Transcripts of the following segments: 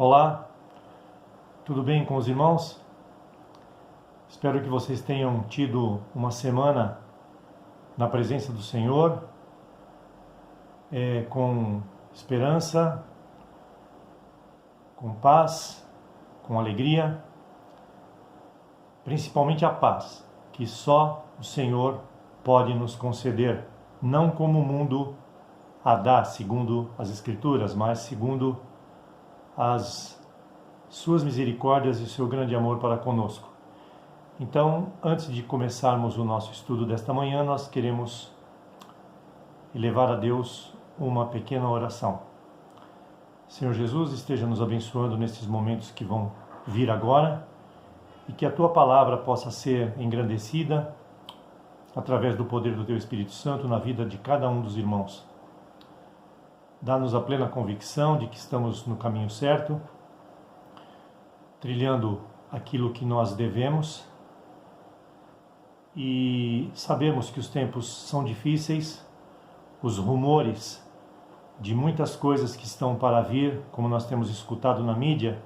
Olá, tudo bem com os irmãos? Espero que vocês tenham tido uma semana na presença do Senhor, com esperança, com paz, com alegria, principalmente a paz, que só o Senhor pode nos conceder, não como o mundo a dá, segundo as Escrituras, mas segundo as suas misericórdias e o seu grande amor para conosco. Então, antes de começarmos o nosso estudo desta manhã, nós queremos elevar a Deus uma pequena oração. Senhor Jesus, esteja nos abençoando nesses momentos que vão vir agora e que a Tua palavra possa ser engrandecida através do poder do Teu Espírito Santo na vida de cada um dos irmãos. Dá-nos a plena convicção de que estamos no caminho certo, trilhando aquilo que nós devemos, e sabemos que os tempos são difíceis, os rumores de muitas coisas que estão para vir, como nós temos escutado na mídia,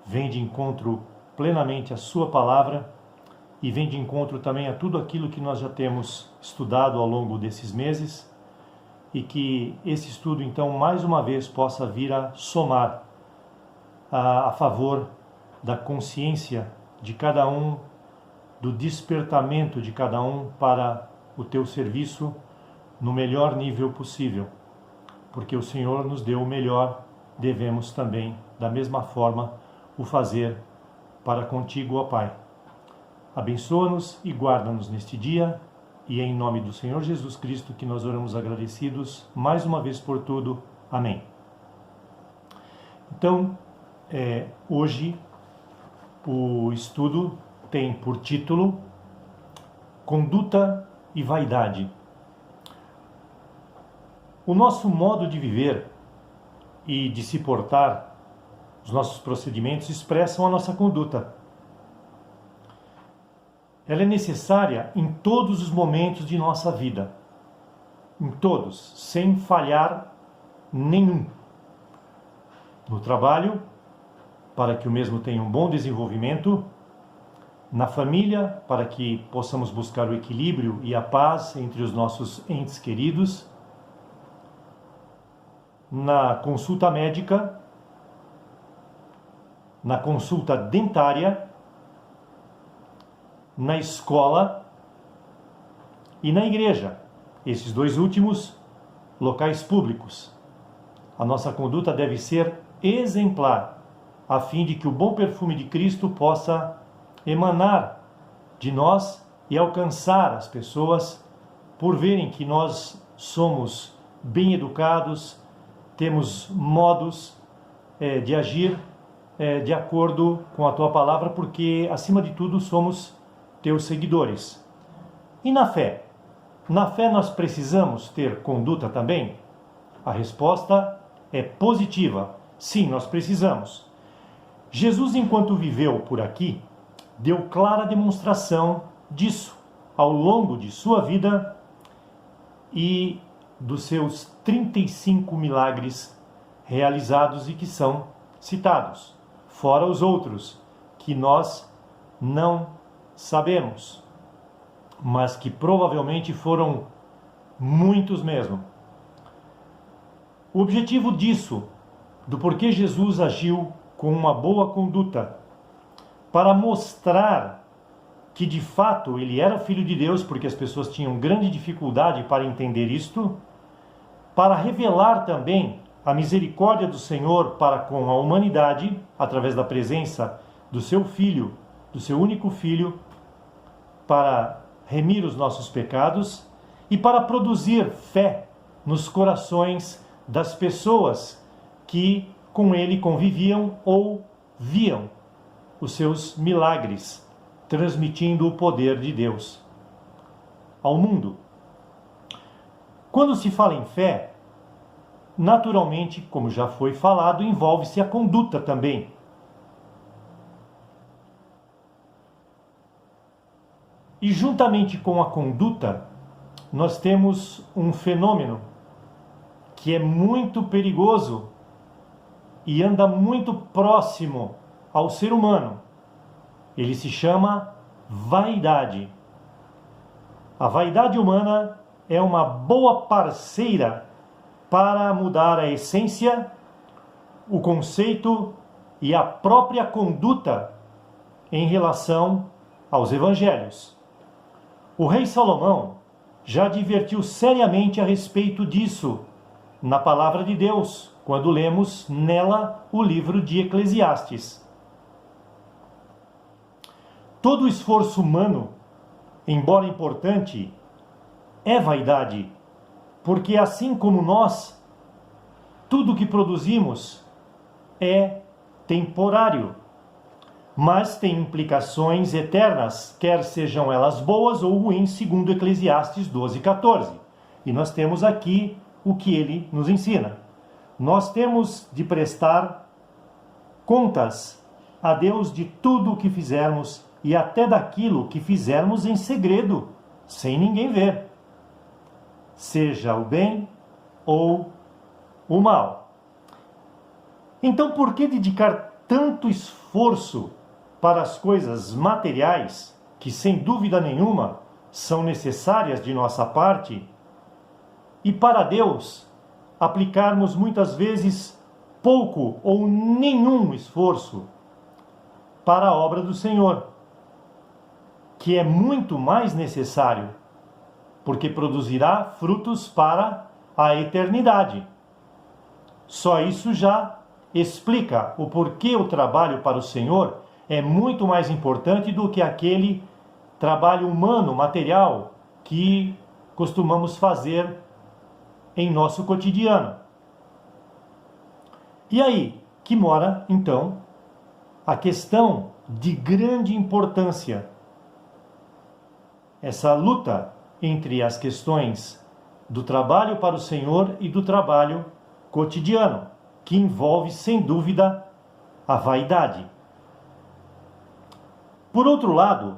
vêm de encontro plenamente à Sua palavra e vêm de encontro também a tudo aquilo que nós já temos estudado ao longo desses meses, e que esse estudo, então, mais uma vez possa vir a somar a favor da consciência de cada um, do despertamento de cada um para o Teu serviço no melhor nível possível. Porque o Senhor nos deu o melhor, devemos também, da mesma forma, o fazer para contigo, ó Pai. Abençoa-nos e guarda-nos neste dia, e é em nome do Senhor Jesus Cristo que nós oramos agradecidos, mais uma vez por tudo. Amém. Então, hoje o estudo tem por título Conduta e Vaidade. O nosso modo de viver e de se portar, os nossos procedimentos expressam a nossa conduta. Ela é necessária em todos os momentos de nossa vida. Em todos, sem falhar nenhum. No trabalho, para que o mesmo tenha um bom desenvolvimento. Na família, para que possamos buscar o equilíbrio e a paz entre os nossos entes queridos. Na consulta médica. Na consulta dentária. Na escola e na igreja, esses dois últimos locais públicos. A nossa conduta deve ser exemplar, a fim de que o bom perfume de Cristo possa emanar de nós e alcançar as pessoas por verem que nós somos bem educados, temos modos de agir de acordo com a Tua palavra, porque acima de tudo somos Teus seguidores. E na fé? Na fé nós precisamos ter conduta também? A resposta é positiva. Sim, nós precisamos. Jesus, enquanto viveu por aqui, deu clara demonstração disso ao longo de sua vida e dos seus 35 milagres realizados e que são citados, fora os outros que nós não sabemos, mas que provavelmente foram muitos mesmo. O objetivo disso, do porquê Jesus agiu com uma boa conduta, para mostrar que de fato ele era filho de Deus, porque as pessoas tinham grande dificuldade para entender isto, para revelar também a misericórdia do Senhor para com a humanidade, através da presença do seu Filho, do seu único Filho, para remir os nossos pecados e para produzir fé nos corações das pessoas que com ele conviviam ou viam os seus milagres, transmitindo o poder de Deus ao mundo. Quando se fala em fé, naturalmente, como já foi falado, envolve-se a conduta também. E juntamente com a conduta, nós temos um fenômeno que é muito perigoso e anda muito próximo ao ser humano. Ele se chama vaidade. A vaidade humana é uma boa parceira para mudar a essência, o conceito e a própria conduta em relação aos evangelhos. O rei Salomão já advertiu seriamente a respeito disso na palavra de Deus, quando lemos nela o livro de Eclesiastes. Todo o esforço humano, embora importante, é vaidade, porque assim como nós, tudo que produzimos é temporário, mas tem implicações eternas, quer sejam elas boas ou ruins, segundo Eclesiastes 12:14. E nós temos aqui o que ele nos ensina. Nós temos de prestar contas a Deus de tudo o que fizermos e até daquilo que fizermos em segredo, sem ninguém ver, seja o bem ou o mal. Então, por que dedicar tanto esforço para as coisas materiais, que sem dúvida nenhuma são necessárias de nossa parte, e para Deus aplicarmos muitas vezes pouco ou nenhum esforço para a obra do Senhor, que é muito mais necessário, porque produzirá frutos para a eternidade. Só isso já explica o porquê o trabalho para o Senhor é muito mais importante do que aquele trabalho humano, material, que costumamos fazer em nosso cotidiano. E aí que mora, então, a questão de grande importância. Essa luta entre as questões do trabalho para o Senhor e do trabalho cotidiano, que envolve, sem dúvida, a vaidade. Por outro lado,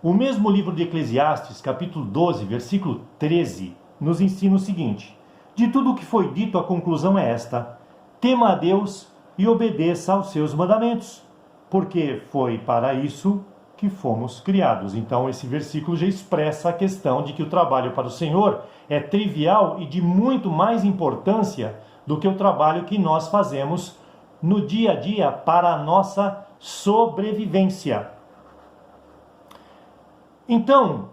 o mesmo livro de Eclesiastes, capítulo 12, versículo 13, nos ensina o seguinte: de tudo o que foi dito, a conclusão é esta: tema a Deus e obedeça aos seus mandamentos, porque foi para isso que fomos criados. Então esse versículo já expressa a questão de que o trabalho para o Senhor é trivial e de muito mais importância do que o trabalho que nós fazemos no dia a dia para a nossa sobrevivência. Então,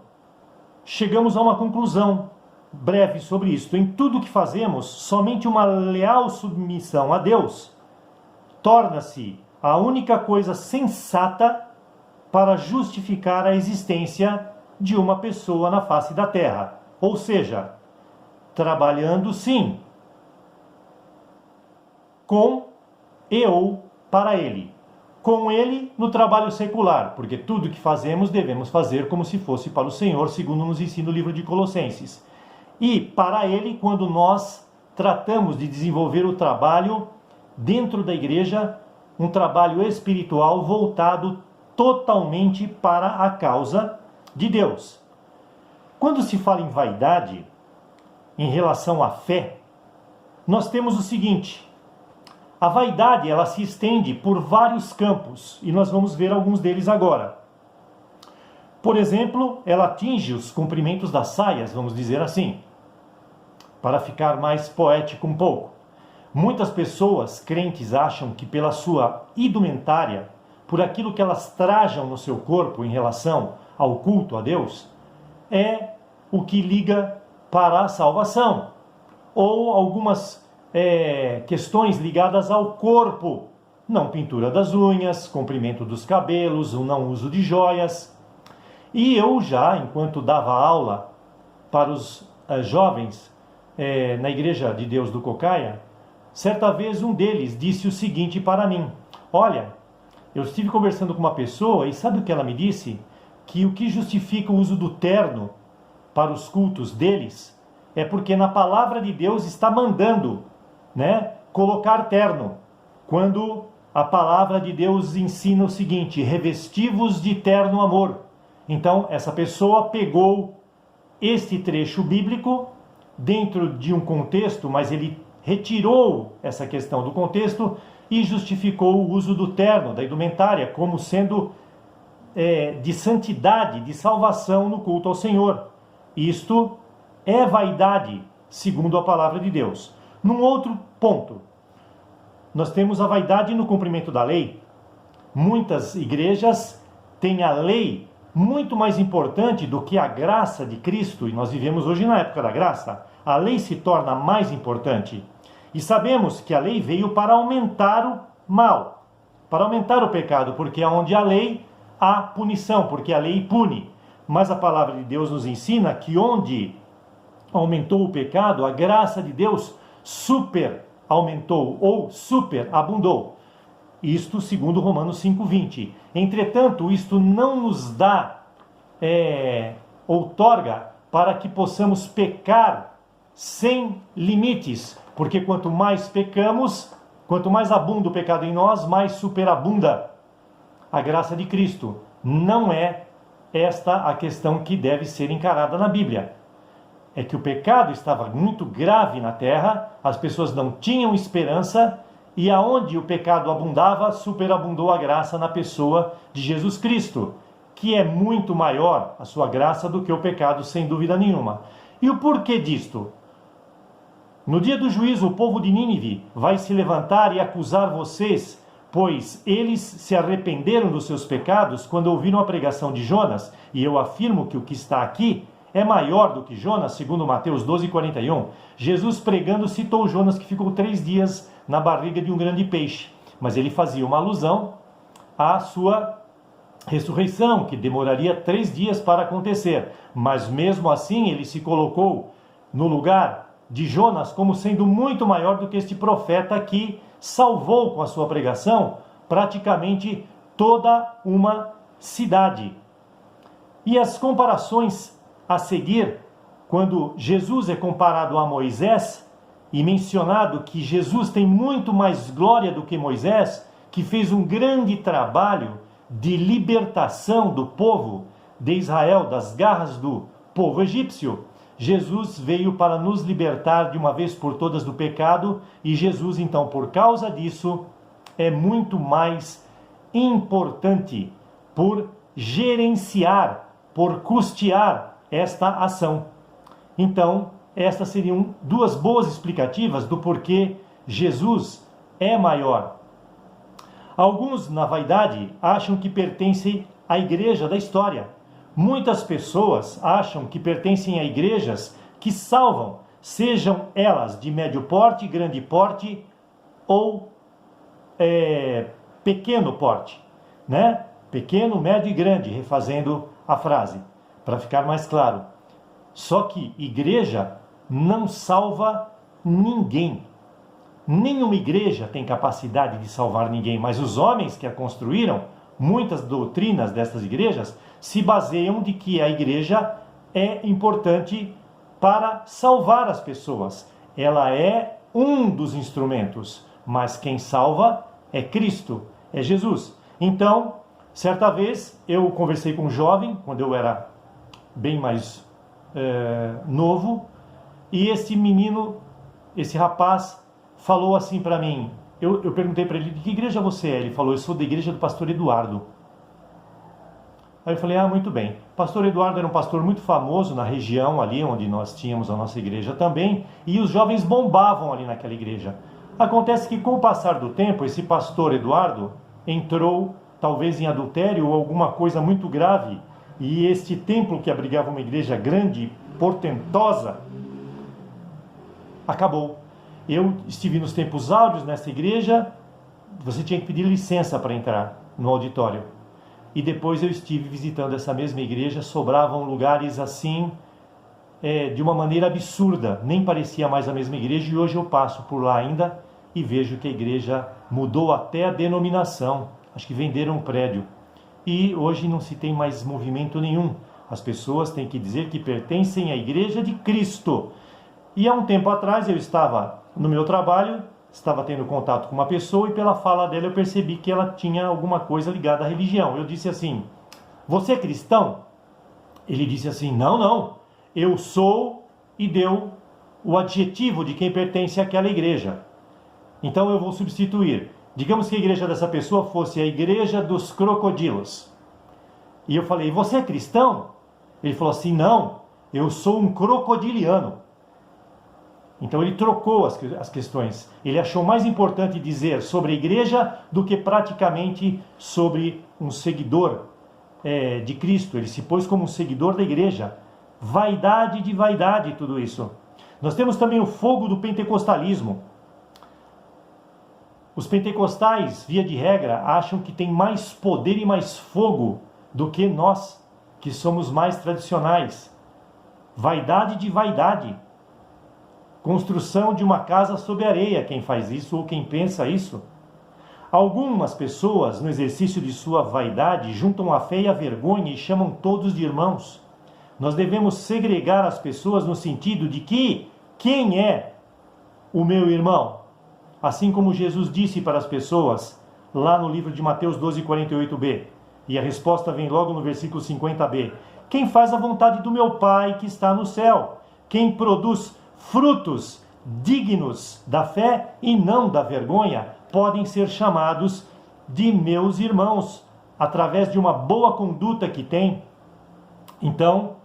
chegamos a uma conclusão breve sobre isso. Em tudo que fazemos, somente uma leal submissão a Deus torna-se a única coisa sensata para justificar a existência de uma pessoa na face da terra. Ou seja, trabalhando sim, com e ou para ele. Com ele no trabalho secular, porque tudo que fazemos devemos fazer como se fosse para o Senhor, segundo nos ensina o livro de Colossenses. E para ele, quando nós tratamos de desenvolver o trabalho dentro da igreja, um trabalho espiritual voltado totalmente para a causa de Deus. Quando se fala em vaidade, em relação à fé, nós temos o seguinte: a vaidade, ela se estende por vários campos, e nós vamos ver alguns deles agora. Por exemplo, ela atinge os comprimentos das saias, vamos dizer assim, para ficar mais poético um pouco. Muitas pessoas crentes acham que pela sua indumentária, por aquilo que elas trajam no seu corpo em relação ao culto a Deus, é o que liga para a salvação. Ou algumas questões ligadas ao corpo, não pintura das unhas, comprimento dos cabelos, o não uso de joias. E eu já, enquanto dava aula para os jovens na Igreja de Deus do Cocaia, certa vez um deles disse o seguinte para mim: olha, eu estive conversando com uma pessoa e sabe o que ela me disse? Que o que justifica o uso do terno para os cultos deles é porque na palavra de Deus está mandando, colocar terno, quando a palavra de Deus ensina o seguinte: revesti-vos de terno amor. Então essa pessoa pegou este trecho bíblico dentro de um contexto, mas ele retirou essa questão do contexto e justificou o uso do terno, da indumentária, como sendo de santidade, de salvação no culto ao Senhor. Isto é vaidade, segundo a palavra de Deus. Num outro ponto, nós temos a vaidade no cumprimento da lei. Muitas igrejas têm a lei muito mais importante do que a graça de Cristo, e nós vivemos hoje na época da graça. A lei se torna mais importante. E sabemos que a lei veio para aumentar o mal, para aumentar o pecado, porque onde há lei, há punição, porque a lei pune. Mas a palavra de Deus nos ensina que onde aumentou o pecado, a graça de Deus super aumentou ou superabundou. Isto segundo Romanos 5:20. Entretanto, isto não nos dá, outorga para que possamos pecar sem limites, porque quanto mais pecamos, quanto mais abunda o pecado em nós, mais superabunda a graça de Cristo. Não é esta a questão que deve ser encarada na Bíblia. É que o pecado estava muito grave na terra, as pessoas não tinham esperança, e aonde o pecado abundava, superabundou a graça na pessoa de Jesus Cristo, que é muito maior a sua graça do que o pecado, sem dúvida nenhuma. E o porquê disto? No dia do juízo, o povo de Nínive vai se levantar e acusar vocês, pois eles se arrependeram dos seus pecados quando ouviram a pregação de Jonas, e eu afirmo que o que está aqui é maior do que Jonas, segundo Mateus 12:41. Jesus pregando citou Jonas, que ficou 3 dias na barriga de um grande peixe, mas ele fazia uma alusão à sua ressurreição, que demoraria 3 dias para acontecer, mas mesmo assim ele se colocou no lugar de Jonas como sendo muito maior do que este profeta que salvou com a sua pregação praticamente toda uma cidade. E as comparações a seguir, quando Jesus é comparado a Moisés e mencionado que Jesus tem muito mais glória do que Moisés, que fez um grande trabalho de libertação do povo de Israel das garras do povo egípcio, Jesus veio para nos libertar de uma vez por todas do pecado, e Jesus, então, por causa disso, é muito mais importante por gerenciar, por custear esta ação. Então, estas seriam 2 boas explicativas do porquê Jesus é maior. Alguns, na vaidade, acham que pertencem à igreja da história. Muitas pessoas acham que pertencem a igrejas que salvam, sejam elas de médio porte, grande porte ou pequeno porte, né? Pequeno, médio e grande, refazendo a frase, para ficar mais claro. Só que igreja não salva ninguém. Nenhuma igreja tem capacidade de salvar ninguém, mas os homens que a construíram, muitas doutrinas dessas igrejas se baseiam de que a igreja é importante para salvar as pessoas. Ela é um dos instrumentos, mas quem salva é Cristo, é Jesus. Então, certa vez eu conversei com um jovem, quando eu era bem mais novo, e esse menino, esse rapaz, falou assim para mim. Eu perguntei para ele: de que igreja você é? Ele falou: eu sou da igreja do pastor Eduardo. Aí eu falei: ah, muito bem. Pastor Eduardo era um pastor muito famoso na região ali onde nós tínhamos a nossa igreja também, e os jovens bombavam ali naquela igreja. Acontece que com o passar do tempo, esse pastor Eduardo entrou talvez em adultério ou alguma coisa muito grave, e este templo que abrigava uma igreja grande, portentosa, acabou. Eu estive nos tempos áureos nessa igreja, você tinha que pedir licença para entrar no auditório. E depois eu estive visitando essa mesma igreja, sobravam lugares assim, de uma maneira absurda, nem parecia mais a mesma igreja, e hoje eu passo por lá ainda e vejo que a igreja mudou até a denominação, acho que venderam um prédio. E hoje não se tem mais movimento nenhum, as pessoas têm que dizer que pertencem à igreja de Cristo. E há um tempo atrás eu estava no meu trabalho, estava tendo contato com uma pessoa, e pela fala dela eu percebi que ela tinha alguma coisa ligada à religião. Eu disse assim: você é cristão? Ele disse assim: não, eu sou, e deu o adjetivo de quem pertence àquela igreja. Então eu vou substituir. Digamos que a igreja dessa pessoa fosse a igreja dos crocodilos. E eu falei, você é cristão? Ele falou assim, não, eu sou um crocodiliano. Então ele trocou as questões. Ele achou mais importante dizer sobre a igreja do que praticamente sobre um seguidor de Cristo. Ele se pôs como um seguidor da igreja. Vaidade de vaidade, tudo isso. Nós temos também o fogo do pentecostalismo. Os pentecostais, via de regra, acham que tem mais poder e mais fogo do que nós, que somos mais tradicionais. Vaidade de vaidade. Construção de uma casa sob areia, quem faz isso ou quem pensa isso. Algumas pessoas, no exercício de sua vaidade, juntam a fé e a vergonha e chamam todos de irmãos. Nós devemos segregar as pessoas no sentido de que quem é o meu irmão? Assim como Jesus disse para as pessoas, lá no livro de Mateus 12:48b. E a resposta vem logo no versículo 50b. Quem faz a vontade do meu Pai que está no céu? Quem produz frutos dignos da fé e não da vergonha, podem ser chamados de meus irmãos, através de uma boa conduta que têm. Então,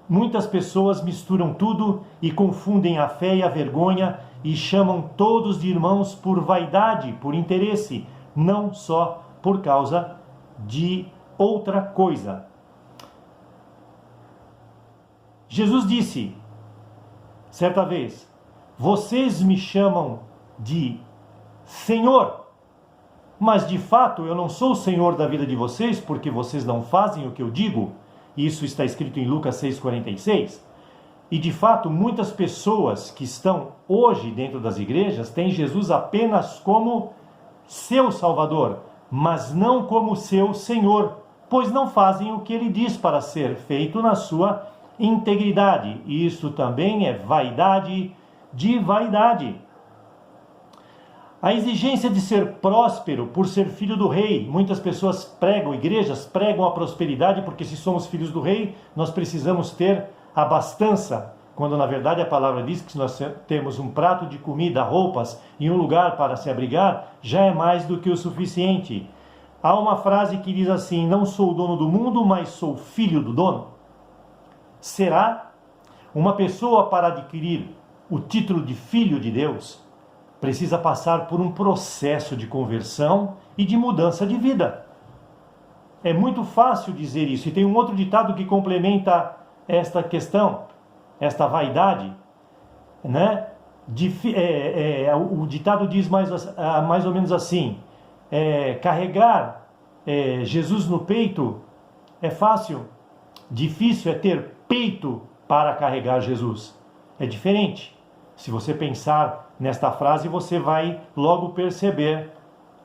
muitas pessoas misturam tudo e confundem a fé e a vergonha e chamam todos de irmãos por vaidade, por interesse, não só por causa de outra coisa. Jesus disse, certa vez, vocês me chamam de Senhor, mas de fato eu não sou o Senhor da vida de vocês, porque vocês não fazem o que eu digo. Isso está escrito em Lucas 6,46. E de fato, muitas pessoas que estão hoje dentro das igrejas têm Jesus apenas como seu Salvador, mas não como seu Senhor, pois não fazem o que ele diz para ser feito na sua integridade. E isso também é vaidade de vaidade. A exigência de ser próspero por ser filho do rei. Muitas pessoas pregam, igrejas pregam a prosperidade porque se somos filhos do rei, nós precisamos ter abastança. Quando na verdade a palavra diz que se nós temos um prato de comida, roupas e um lugar para se abrigar, já é mais do que o suficiente. Há uma frase que diz assim, não sou o dono do mundo, mas sou filho do dono. Será? Uma pessoa para adquirir o título de filho de Deus precisa passar por um processo de conversão e de mudança de vida. É muito fácil dizer isso. E tem um outro ditado que complementa esta questão, esta vaidade, né? O ditado diz mais ou menos assim, carregar Jesus no peito é fácil, difícil é ter peito para carregar Jesus. É diferente. Se você pensar nesta frase, você vai logo perceber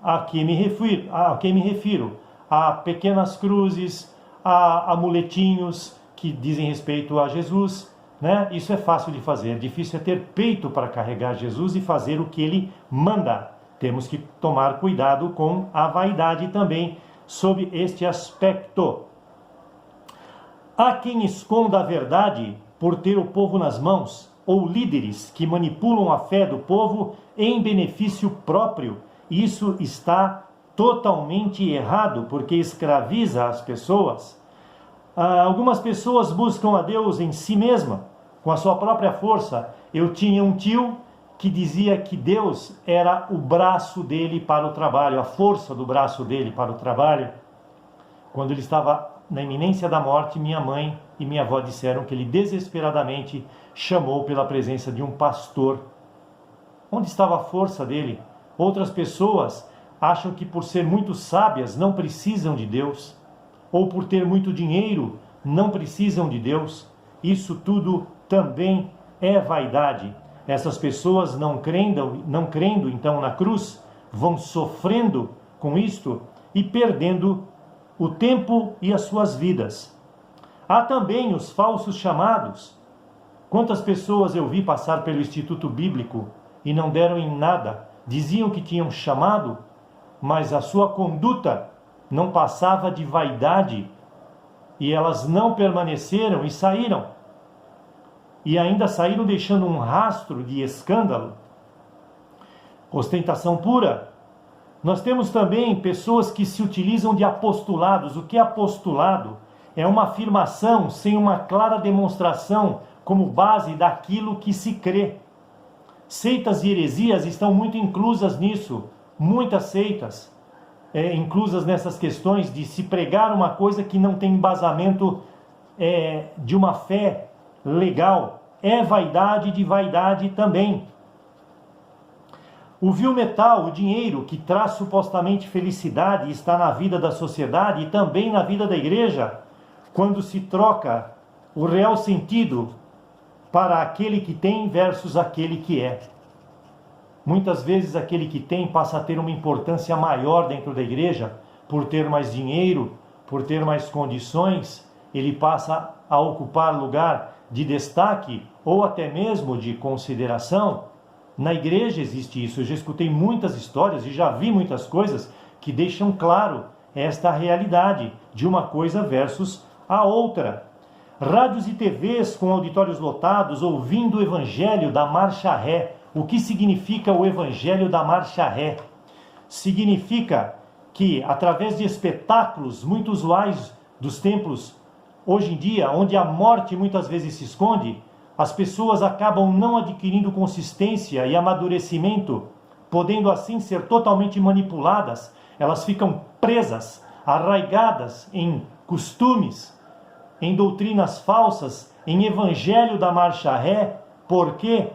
a que me refiro. A pequenas cruzes, a amuletinhos que dizem respeito a Jesus, né? Isso é fácil de fazer. Difícil é ter peito para carregar Jesus e fazer o que ele manda. Temos que tomar cuidado com a vaidade também sob este aspecto. Há quem esconda a verdade por ter o povo nas mãos, ou líderes que manipulam a fé do povo em benefício próprio. Isso está totalmente errado, porque escraviza as pessoas. Algumas pessoas buscam a Deus em si mesma, com a sua própria força. Eu tinha um tio que dizia que Deus era o braço dele para o trabalho, a força do braço dele para o trabalho. Quando ele estava na iminência da morte, minha mãe e minha avó disseram que ele desesperadamente chamou pela presença de um pastor. Onde estava a força dele? Outras pessoas acham que por ser muito sábias não precisam de Deus, ou por ter muito dinheiro não precisam de Deus. Isso tudo também é vaidade. Essas pessoas não crendo então na cruz, vão sofrendo com isto e perdendo o tempo e as suas vidas. Há também os falsos chamados. Quantas pessoas eu vi passar pelo Instituto Bíblico e não deram em nada? Diziam que tinham chamado, mas a sua conduta não passava de vaidade e elas não permaneceram e saíram. e ainda saíram deixando um rastro de escândalo, ostentação pura. Nós temos também pessoas que se utilizam de apostolados. O que é apostolado? É uma afirmação sem uma clara demonstração como base daquilo que se crê. Seitas e heresias estão muito inclusas nisso. Muitas seitas inclusas nessas questões de se pregar uma coisa que não tem embasamento de uma fé legal. É vaidade de vaidade também. O vil metal, o dinheiro, que traz supostamente felicidade, está na vida da sociedade e também na vida da igreja, quando se troca o real sentido para aquele que tem versus aquele que é. Muitas vezes aquele que tem passa a ter uma importância maior dentro da igreja, por ter mais dinheiro, por ter mais condições, ele passa a ocupar lugar de destaque ou até mesmo de consideração. Na igreja existe isso. Eu já escutei muitas histórias e já vi muitas coisas que deixam claro esta realidade de uma coisa versus a outra. Rádios e TVs com auditórios lotados ouvindo o evangelho da marcha ré. O que significa o evangelho da marcha ré? Significa que através de espetáculos muito usuais dos templos hoje em dia, onde a morte muitas vezes se esconde, as pessoas acabam não adquirindo consistência e amadurecimento, podendo assim ser totalmente manipuladas. Elas ficam presas, arraigadas em costumes, em doutrinas falsas, em evangelho da marcha ré. Por quê?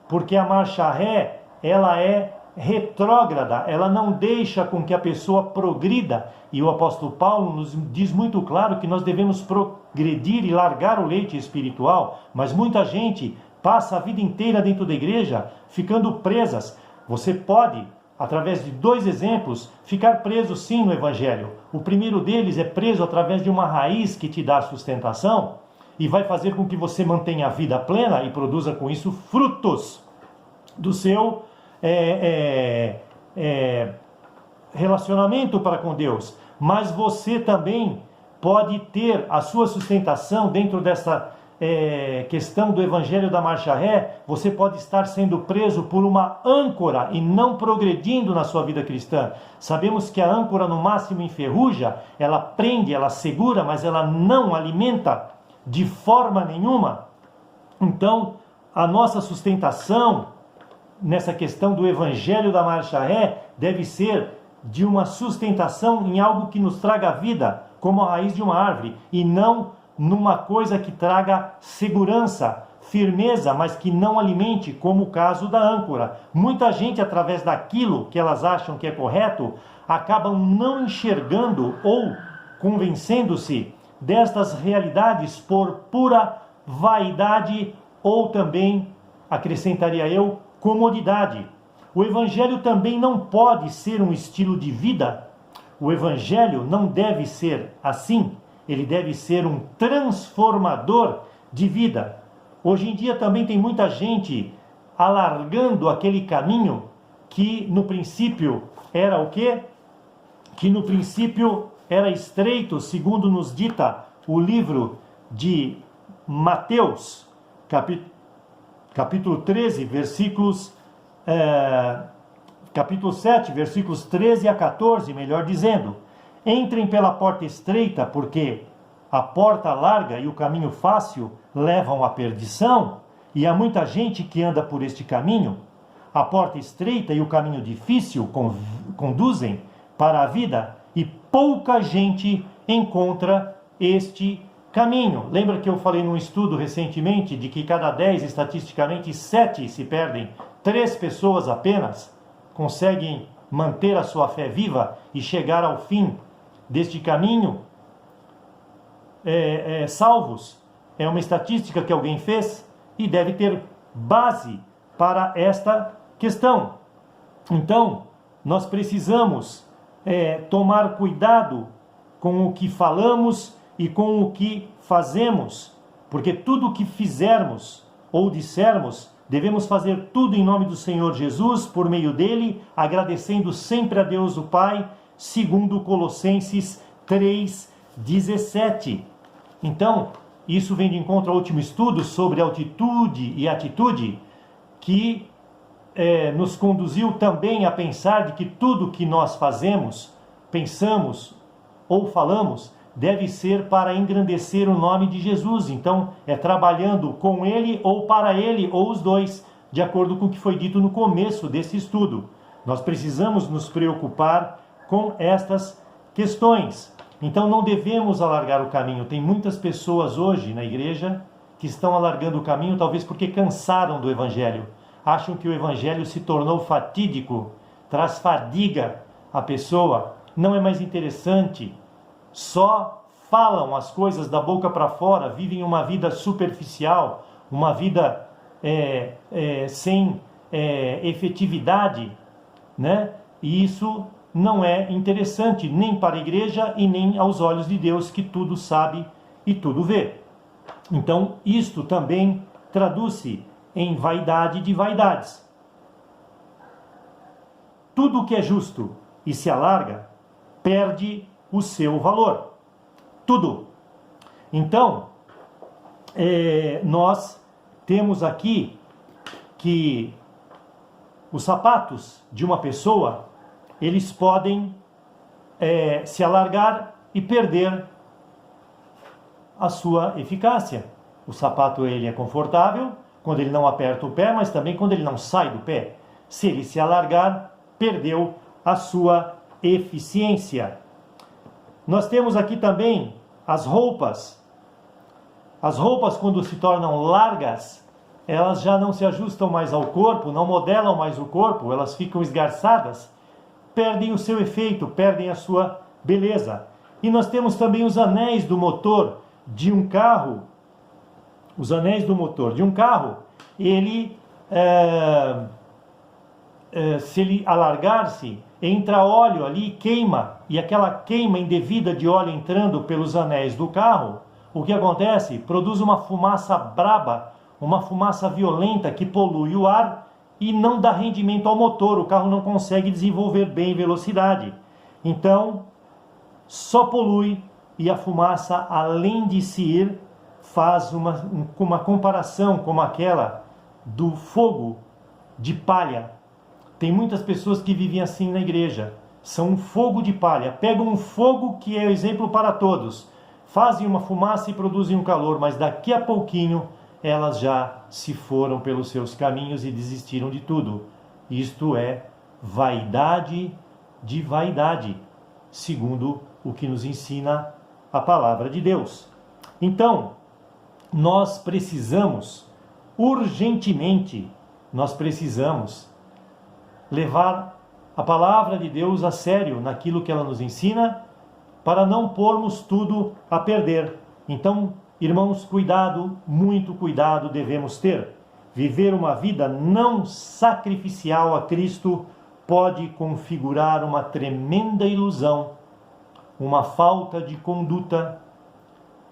Porque a marcha ré, ela é retrógrada, ela não deixa com que a pessoa progrida. E o apóstolo Paulo nos diz muito claro que nós devemos progredir e largar o leite espiritual, mas muita gente passa a vida inteira dentro da igreja ficando presas. Você pode, através de 2 exemplos, ficar preso sim no evangelho. O primeiro deles é preso através de uma raiz que te dá sustentação e vai fazer com que você mantenha a vida plena e produza com isso frutos do seu relacionamento para com Deus. Mas você também pode ter a sua sustentação dentro dessa questão do evangelho da marcha ré. Você pode estar sendo preso por uma âncora e não progredindo na sua vida cristã. Sabemos que a âncora no máximo enferruja, ela prende, ela segura, mas ela não alimenta de forma nenhuma. Então, a nossa sustentação nessa questão do evangelho da marcha ré deve ser de uma sustentação em algo que nos traga vida, como a raiz de uma árvore, e não numa coisa que traga segurança, firmeza, mas que não alimente, como o caso da âncora. Muita gente, através daquilo que elas acham que é correto, acabam não enxergando ou convencendo-se destas realidades por pura vaidade ou também, acrescentaria eu, comodidade. O evangelho também não pode ser um estilo de vida. O evangelho não deve ser assim. Ele deve ser um transformador de vida. Hoje em dia também tem muita gente alargando aquele caminho que no princípio era o quê? Que no princípio era estreito, segundo nos dita o livro de Mateus, capítulo 13, capítulo 7, versículos 13 a 14, melhor dizendo. Entrem pela porta estreita, porque a porta larga e o caminho fácil levam à perdição, e há muita gente que anda por este caminho. A porta estreita e o caminho difícil conduzem para a vida, e pouca gente encontra este caminho. Lembra que eu falei num estudo recentemente de que cada 10, estatisticamente, 7 se perdem. 3 pessoas apenas conseguem manter a sua fé viva e chegar ao fim deste caminho salvos. É uma estatística que alguém fez e deve ter base para esta questão. Então, nós precisamos tomar cuidado com o que falamos e com o que fazemos, porque tudo o que fizermos ou dissermos, devemos fazer tudo em nome do Senhor Jesus, por meio dele, agradecendo sempre a Deus o Pai, segundo Colossenses 3:17. Então, isso vem de encontro ao último estudo sobre altitude e atitude, que nos conduziu também a pensar de que tudo que nós fazemos, pensamos ou falamos, deve ser para engrandecer o nome de Jesus. Então, é trabalhando com Ele ou para Ele, ou os dois, de acordo com o que foi dito no começo desse estudo. Nós precisamos nos preocupar com estas questões. Então, não devemos alargar o caminho. Tem muitas pessoas hoje na igreja que estão alargando o caminho, talvez porque cansaram do Evangelho. Acham que o Evangelho se tornou fatídico, traz fadiga à pessoa, não é mais interessante, só falam as coisas da boca para fora, vivem uma vida superficial, uma vida sem efetividade, né? E isso não é interessante nem para a igreja e nem aos olhos de Deus, que tudo sabe e tudo vê. Então, isto também traduz-se em vaidade de vaidades. Tudo que é justo e se alarga perde o seu valor. Tudo. Então, nós temos aqui que os sapatos de uma pessoa, eles podem se alargar e perder a sua eficácia. O sapato, ele é confortável quando ele não aperta o pé, mas também quando ele não sai do pé. Se ele se alargar, perdeu a sua eficiência. Nós temos aqui também as roupas. As roupas, quando se tornam largas, elas já não se ajustam mais ao corpo, não modelam mais o corpo, elas ficam esgarçadas, perdem o seu efeito, perdem a sua beleza. E nós temos também os anéis do motor de um carro. Os anéis do motor de um carro, ele, se ele alargar-se, entra óleo ali, queima, e aquela queima indevida de óleo entrando pelos anéis do carro, o que acontece? Produz uma fumaça braba, uma fumaça violenta que polui o ar e não dá rendimento ao motor, o carro não consegue desenvolver bem velocidade. Então, só polui, e a fumaça, além de se ir, faz uma comparação como aquela do fogo de palha. Tem muitas pessoas que vivem assim na igreja. São um fogo de palha. Pegam um fogo que é exemplo para todos. Fazem uma fumaça e produzem um calor, mas daqui a pouquinho elas já se foram pelos seus caminhos e desistiram de tudo. Isto é vaidade de vaidade, segundo o que nos ensina a palavra de Deus. Então, nós precisamos, urgentemente, levar a palavra de Deus a sério naquilo que ela nos ensina, para não pormos tudo a perder. Então, irmãos, cuidado, muito cuidado devemos ter. Viver uma vida não sacrificial a Cristo pode configurar uma tremenda ilusão, uma falta de conduta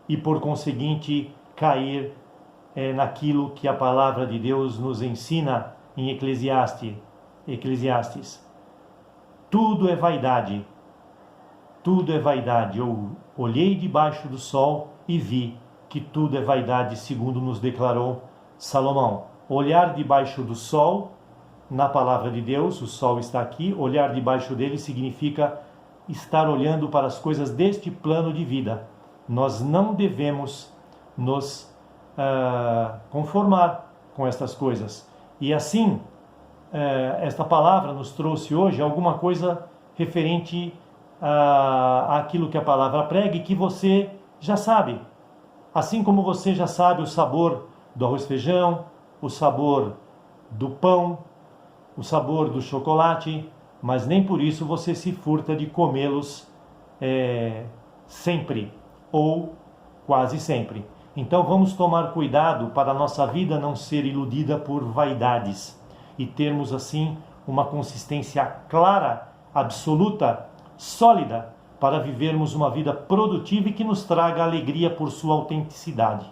e, por conseguinte, cair naquilo que a palavra de Deus nos ensina em Eclesiastes. Tudo é vaidade. Tudo é vaidade. Eu olhei debaixo do sol e vi que tudo é vaidade, segundo nos declarou Salomão. Olhar debaixo do sol, na palavra de Deus, o sol está aqui, olhar debaixo dele significa estar olhando para as coisas deste plano de vida. Nós não devemos nos conformar com estas coisas. E assim, esta palavra nos trouxe hoje alguma coisa referente àquilo que a palavra prega e que você já sabe. Assim como você já sabe o sabor do arroz e feijão, o sabor do pão, o sabor do chocolate, mas nem por isso você se furta de comê-los sempre, ou quase sempre. Então vamos tomar cuidado para a nossa vida não ser iludida por vaidades e termos assim uma consistência clara, absoluta, sólida, para vivermos uma vida produtiva e que nos traga alegria por sua autenticidade.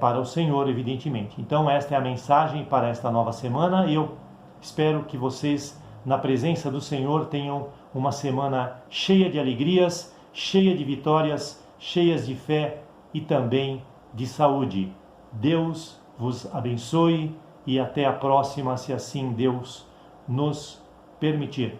Para o Senhor, evidentemente. Então esta é a mensagem para esta nova semana. Eu espero que vocês, na presença do Senhor, tenham uma semana cheia de alegrias, cheia de vitórias, cheias de fé e também de saúde. Deus vos abençoe e até a próxima, se assim Deus nos permitir.